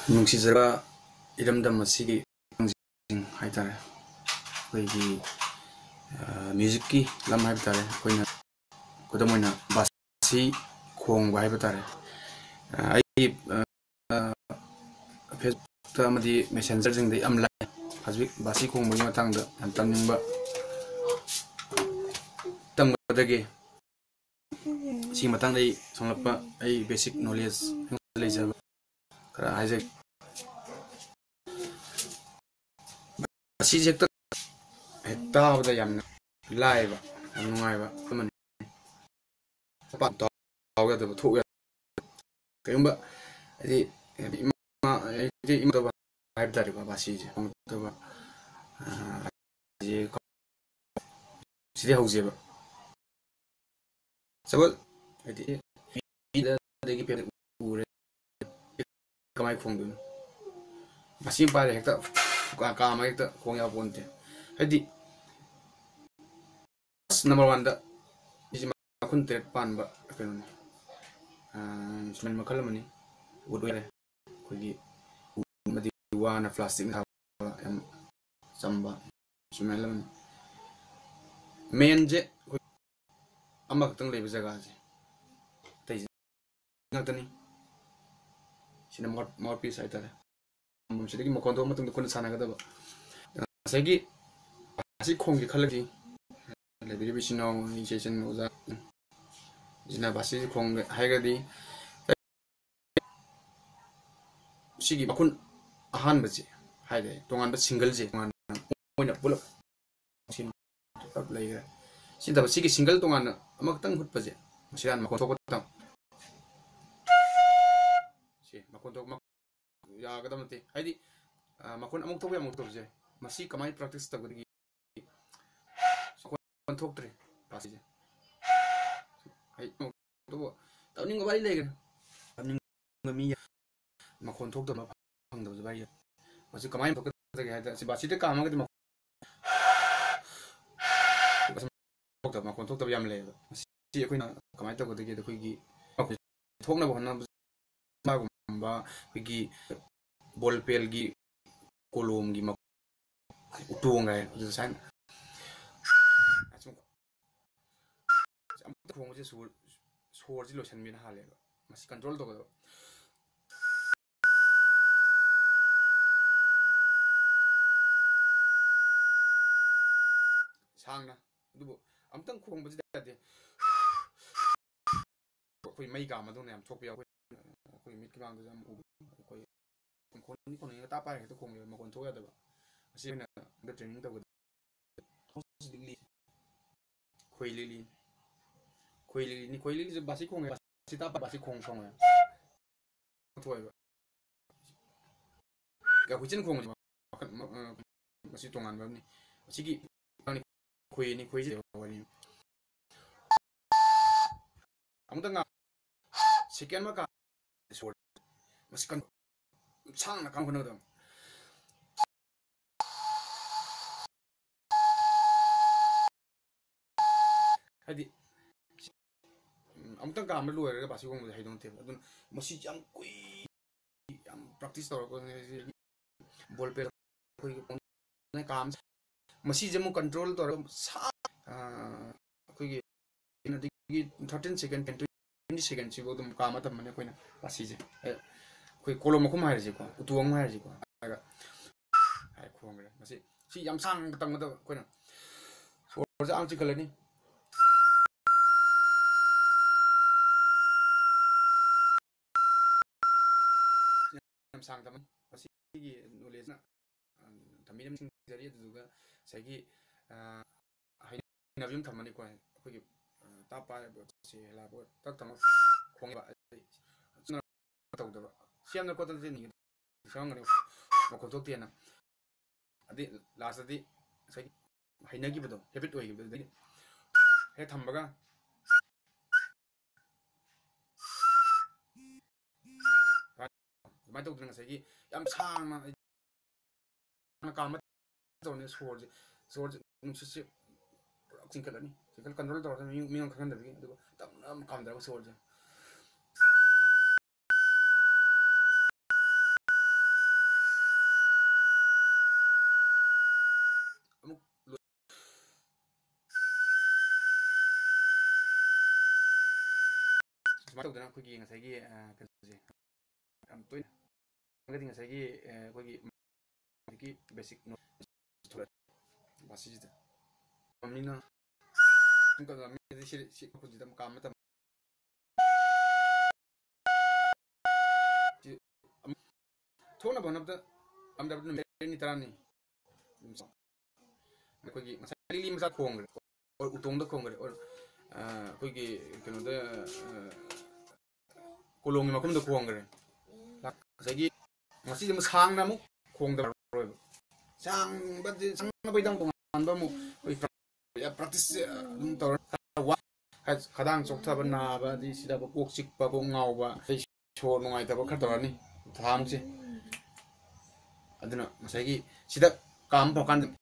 ꯅꯨꯡꯁꯤꯖꯔꯕ ꯏꯔꯝꯗꯝ ꯑꯁꯤꯒꯤ ꯑꯉꯥꯡꯁꯤꯡ ꯍꯥꯏꯇꯥꯔꯦ ꯑꯩꯈꯣꯏꯒꯤ ꯃ꯭ꯌꯨꯖꯤꯛꯀꯤ ꯂꯝ ꯍꯥꯏꯕ ꯇꯥꯔꯦ ꯑꯩꯈꯣꯏꯅ ꯈꯨꯗꯝ ꯑꯣꯏꯅ ꯕꯥꯁꯤ ꯈꯣꯡꯕ ꯍꯥꯏꯕ ꯇꯥꯔꯦ ꯑꯩ ꯐꯦꯁꯕꯨꯛꯇ ꯑꯃꯗꯤ ꯃꯦꯁꯦꯟꯖꯔꯁꯤꯡꯗ ꯌꯥꯝ ꯂꯥꯛꯑꯦ ꯍꯧꯖꯤꯛ ꯕꯥꯁꯤ ꯈꯣꯡꯕꯒꯤ ꯃꯇꯥꯡꯗ ꯌꯥꯝ ꯇꯝꯅꯤꯡꯕ ꯇꯝꯕꯗꯒꯤ ꯁꯤ ꯃꯇꯥꯡꯗ ꯑꯩ ꯁꯝꯂꯞꯄ ꯑꯩ ꯕꯦꯁꯤꯛ ꯅꯣꯂꯦꯖ ꯂꯩꯖꯕ खरा हाइजे असी हेक्ता हेक्ताबदा यामना लाइबा नुंगाइबा अमन पा तावगा दब थोग कयंबा अदि इमा इमदबा हाइब दारिबा बासी जे दबा जे सिदि हौजेबा सबल अदि इदा दगी पे उरे कमाई खोंदुन बासी पारे हेक्ता का मा हेक्ता खोंग या बोनते हदि नंबर 1 दा इजि मखुन तेट पानबा कनो इंस्ट्रूमेंट मखल मनी वुड वे खोगी मदि वाना प्लास्टिक हा एम चंबा इंस्ट्रूमेंट लमन मेन जे अमक तंग लेबे जगह जे तै ngakani sina more piece aitare mum sidagi makon do matung kun sana ga daba sagi asi khong gi khalagi lebi bi sino initiation oza jina basi khong haiga di sigi makun ahan baje haide tongan ba single je tongan oina pulap sin tap laiga sin daba sigi single tongan amak tang hut baje sian makon thok tang si makon thok mak ya ga damate haidi makon amuk thok ya amuk thok je masi kamai practice tabgi kon thok tre basi je hai to tawning ga bari legan tawning ga mi makon thok da phang da bari masi kamai thok da ga haida si basi de kama ga thok da makon thok da yam le si akoina kamai thok da ge da khoi gi thokna bhonna ma gumba khoi bol pel gi kolom gi mak utong ai du san am thong je sur ji lotion min hale mas control to go sangna du am tang khong ba ji da de khoi mai ga ma dong ne am thok ya khoi mit ki bang da am u khoi kon ni kon ni ta pa he to khong ma kon thok ya da ba asi na da training to go khoi li ni khoi li je basi khong basi ta pa basi khong song ya thoi ba ga huchin khong ma basi tongan ba ni sigi khoi ni khoi je ba ni amda nga second ma ka so mas kan chang na kan khono da hadi amta ka ma lo re basi khong hai dong te adun masi jam kui am practice tor ko bol pe khoi na kam masi jamu control tor sa khoi gi 13 second 20 second chi bodum ka ma tam ne koina basi je khoi kolom khum hai je ko utuang hai je ko aga ai khong re masi si yam sang tang da koina so ja ang chi kalani yam sang tam masi gi knowledge na tamidam sing jari duga sagi hai na yum thamani ko khoi ta pa si la bo tak tam khong ba tau da siam na ko ta ni sang ne ma ko to ti na adi last adi sai haina gi bodo habit oi gi he thambaga mai to ding sai gi yam sang na ka ma to ne sor nung si single ni single control to mi ngam khan da bi du tam na kam da sor je Smart of the Nakugi and Sagi, I'm getting a Sagi, basic no Bashi. Mina, because she put them come at tone of one of the Nitrani. Because Masali Congress or Utom the Congress or Quiggy Colombi Macum the Congress. Sagi, Massi must hang them, Kong the Roy. Sang, but it's not down to practice has Kadang Soktabana, but this is a book sick Babong Nova, show no matter what Catorani, Tamsi. I don't know, Masagi, she that calm Pocan.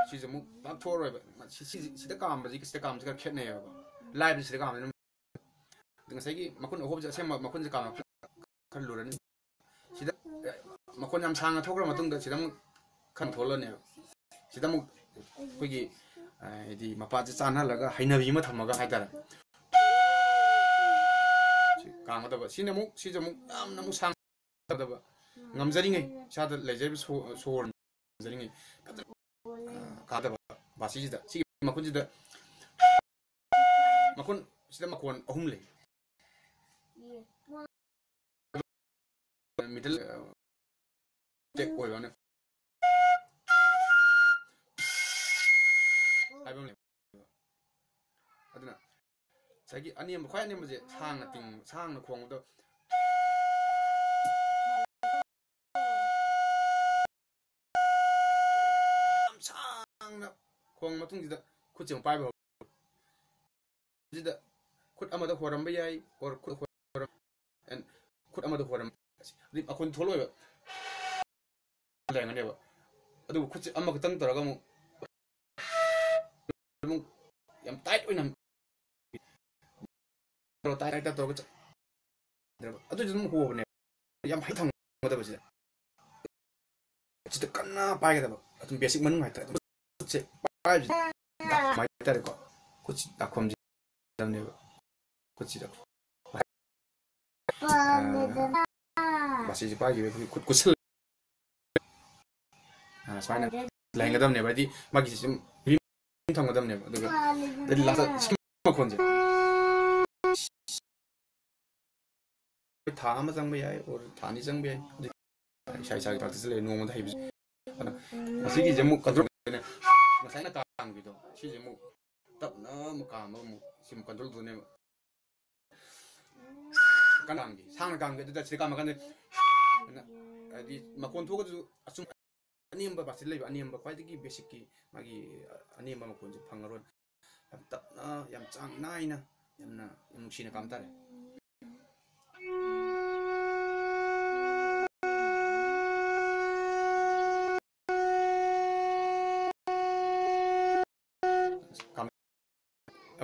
She's a not for she's the calm, but it's the calm to get Ketney. Live is the calm. The Masagi, Makun hopes the same Makun Kama. She Makonam Sang a token that she don't control now. She don't Quiggy. The Mapazana Laga, Hinavima Tamaga Haidara. Kamataba, Sinamu, Sizamu, Namusang, Namzaring, Chatted Leger Sword, Zaring, Kataba, Basida, see Makunja Makun, Sidamakon, Homely. Middle take oil on it. I don't know. Sagi, I am quite near sang a thing, sang the Kong. Sang Kong Matung the Kuching Bible. Did the Kut Amada Horambay or Kut and Kut Amada Horam. I couldn't follow it. I never. I do Kut Amakatan Taragamo. I'm tight when I'm tight at the I don't know who I'm hitting what was it. It's the Kana by the basic man might say, my teleco. Could that come down never? Could see that. Bashi Khongba could sell. Fine. Lang them never. The Magism. Tongue of them never. The last Maconja. Tama Zambia or Tani Zambia. Shai practice no one types. A city is a mook. Masana Tangido. She's a mook. Top no Mukam, Sim control to name. Kanangi, Sangang, that's the Kamakan. Macon took to assume. Animba Basilib, Animba, quite a basic Maggie, Animba Makunja Pangaron. Yam Chang Nine, Yamna, Mushina Kamtare.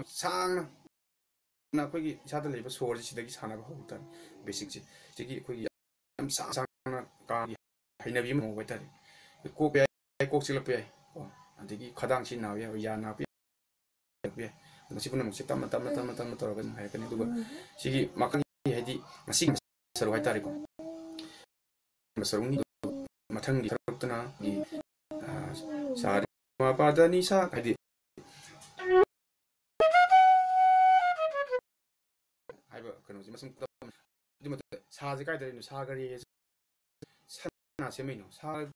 Sang na Quiggy Saturday labor swords, she takes Hannah Holton, basic. Jiggy Quiggy Sang I never even wait. The cook I cook Silapia, and the Kadang now, Yana. The Sipun Tamatan happening to she Makani had a sing Sarwatarico. Masaruni Matangi Rotana, Sari Mapadanisa, I did. I was Sazi in the Sagari is Sana Semino, Sag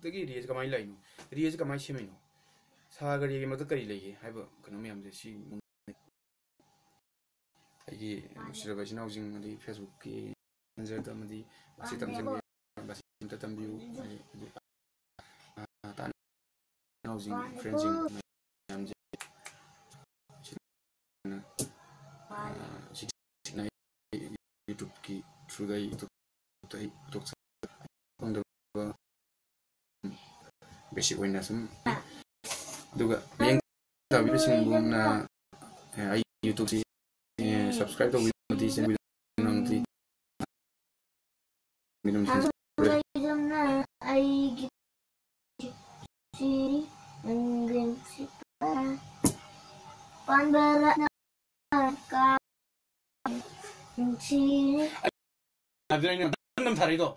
the Giddy is my line, it is my Semino. Sagari Matakari, I have a Konomiam, the she. I should have housing the Facebook and the Sitam Basim housing Frenching YouTube key through the YouTube on the basic winners. Do being the YouTube subscribe to this and ꯑꯗꯨꯅ ꯑꯩꯅ ꯅꯝ ꯊꯥꯔꯛꯏꯗꯣ